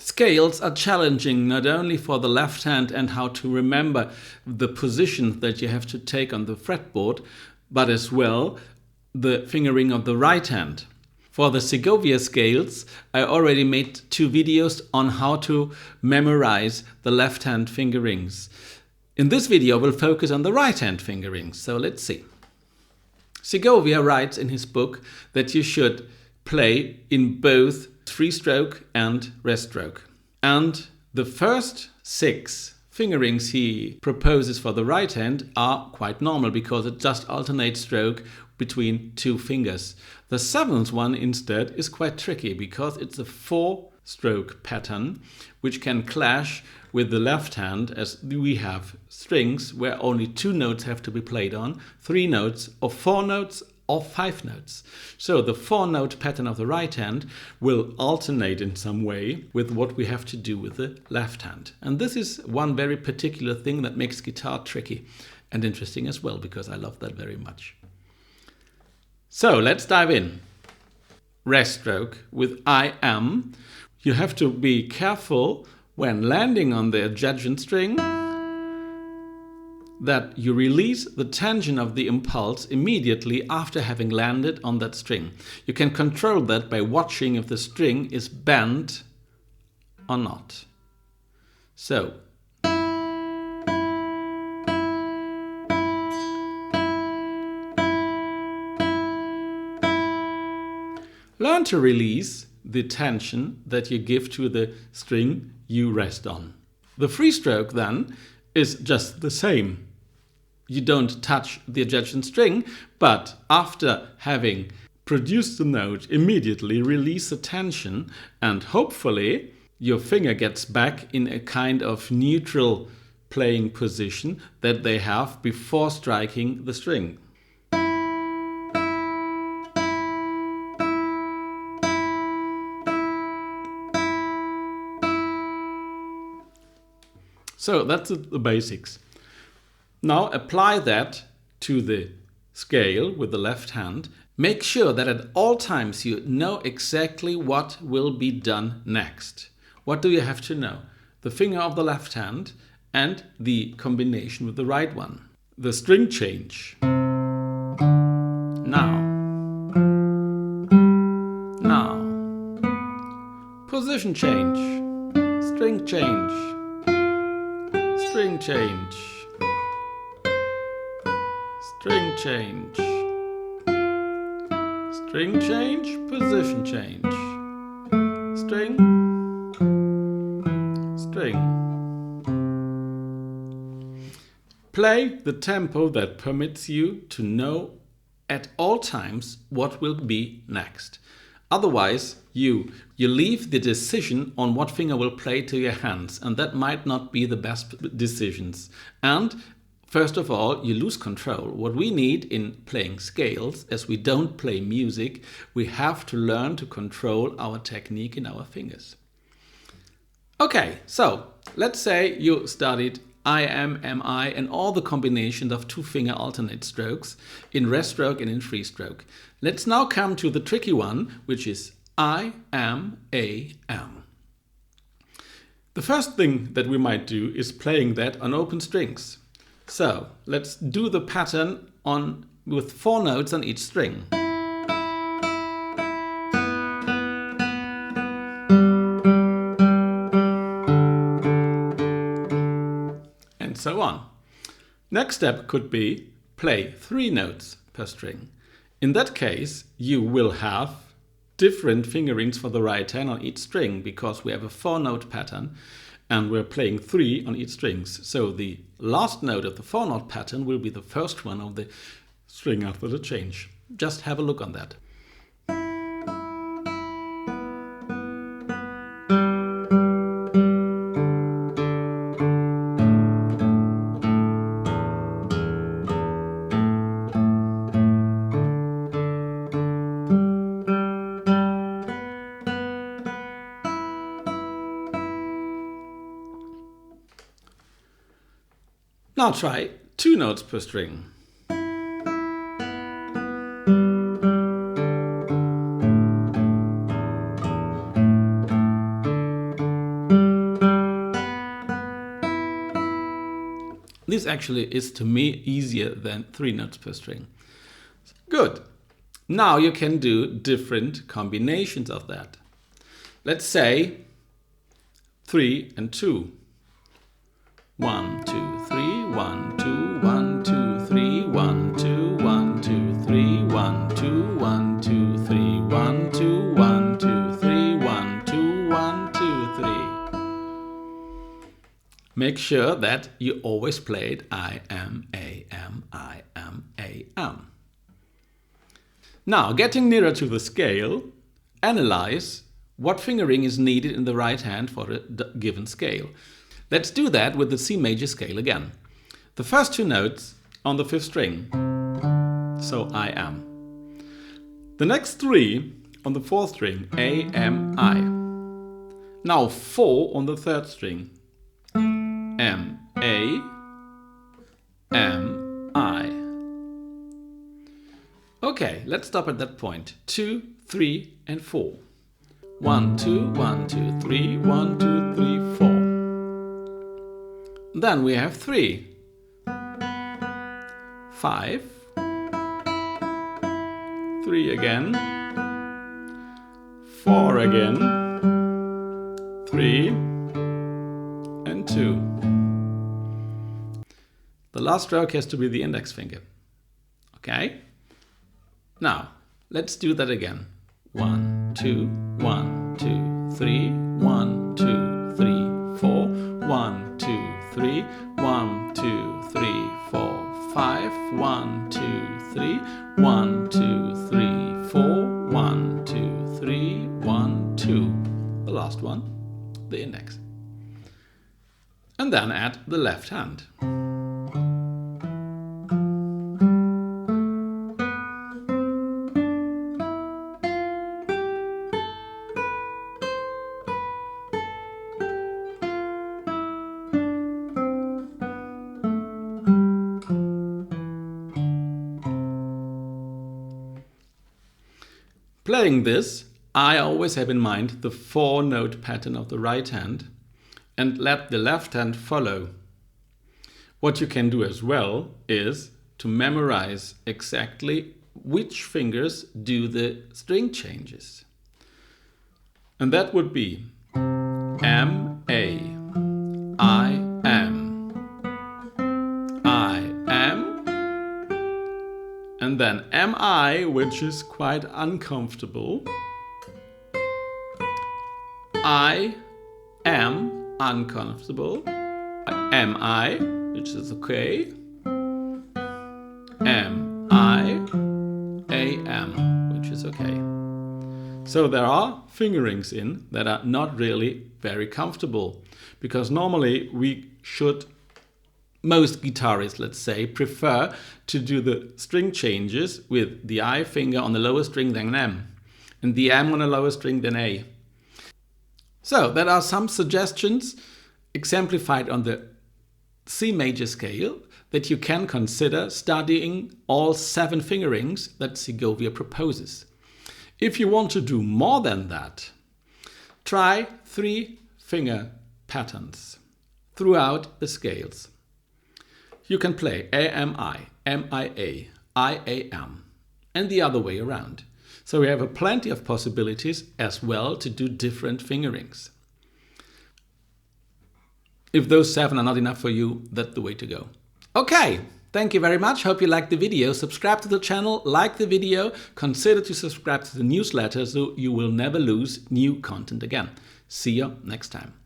Scales are challenging not only for the left hand and how to remember the positions that you have to take on the fretboard, but as well the fingering of the right hand. For the Segovia Scales, I already made 2 videos on how to memorize the left hand fingerings. In this video, we'll focus on the right hand fingerings, so let's see. Segovia writes in his book that you should play in both free stroke and rest stroke. And the first 6 fingerings he proposes for the right hand are quite normal because it just alternates stroke between 2 fingers. The 7th one instead is quite tricky because it's a 4-stroke pattern which can clash with the left hand, as we have strings where only 2 notes have to be played on, 3 notes or 4 notes or 5 notes. So the 4-note pattern of the right hand will alternate in some way with what we have to do with the left hand. And this is one very particular thing that makes guitar tricky and interesting as well, because I love that very much. So let's dive in. Rest stroke with I am. You have to be careful when landing on the adjacent string that you release the tension of the impulse immediately after having landed on that string. You can control that by watching if the string is bent or not. So, learn to release the tension that you give to the string you rest on. The free stroke then is just the same. You don't touch the adjacent string, but after having produced the note, immediately release the tension, and hopefully your finger gets back in a kind of neutral playing position that they have before striking the string. So that's the basics. Now apply that to the scale with the left hand. Make sure that at all times you know exactly what will be done next. What do you have to know? The finger of the left hand and the combination with the right one. The string change. Now. Position change. String change. String change. String change. String change, position change. String. String. Play the tempo that permits you to know at all times what will be next. Otherwise, you leave the decision on what finger will play to your hands, and that might not be the best decisions. And first of all, you lose control. What we need in playing scales, as we don't play music, we have to learn to control our technique in our fingers. Okay, so let's say you studied I am, and all the combinations of 2-finger alternate strokes in rest stroke and in free stroke. Let's now come to the tricky one, which is I am, am. The first thing that we might do is playing that on open strings. So let's do the pattern with 4 notes on each string. And so on. Next step could be play 3 notes per string. In that case, you will have different fingerings for the right hand on each string because we have a 4-note pattern and we're playing 3 on each strings. So the last note of the 4-note pattern will be the first one of the string after the change. Just have a look on that. Now try 2 notes per string. This actually is, to me, easier than 3 notes per string. Good. Now you can do different combinations of that. Let's say 3 and 2. 1, 2, 3, 1, 2, 1, 2, 3, 1, 2, 1, 2, 3, 1, 2, 1, 2, 3, 1, 2, 1, 2, 3, 1, 2, 1, 2, 3. Make sure that you always play it I am, A am, I am, A am. Now, getting nearer to the scale, analyze what fingering is needed in the right hand for a given scale. Let's do that with the C major scale again. The first 2 notes on the 5th string, so I am. The next 3 on the 4th string, A, M, I. Now 4 on the 3rd string, M, A, M, I. Okay, let's stop at that point. 2, 3, and 4. 1, 2, 1, 2, 3, 1, 2, 3, 4. Then we have 3, 5, 3 again, 4 again, 3, and 2. The last stroke has to be the index finger. Okay? Now, let's do that again. 1, 2, 1, 2, 3, 1, 2, 3, 4, 1, 2, 3, 1, 2, 3, 4, 5, 1, 2, 3, 1, 2, 3, 4, 1, 2, 3, 1, 2. The last one, the index. And then add the left hand. Playing this, I always have in mind the 4-note pattern of the right hand and let the left hand follow. What you can do as well is to memorize exactly which fingers do the string changes. And that would be M, A, I am, I am, and then MI, which is quite uncomfortable. I am uncomfortable. MI, which is okay. MI, AM, which is okay. So there are fingerings in that are not really very comfortable, because normally we should, most guitarists, let's say, prefer to do the string changes with the I finger on the lower string than M, and the M on the lower string than A. So there are some suggestions exemplified on the C major scale that you can consider studying all 7 fingerings that Segovia proposes. If you want to do more than that, try 3 finger patterns throughout the scales. You can play AMI, MIA, IAM, and the other way around. So we have plenty of possibilities as well to do different fingerings. If those 7 are not enough for you, that's the way to go. Okay, thank you very much. Hope you liked the video. Subscribe to the channel, like the video, consider to subscribe to the newsletter so you will never lose new content again. See you next time.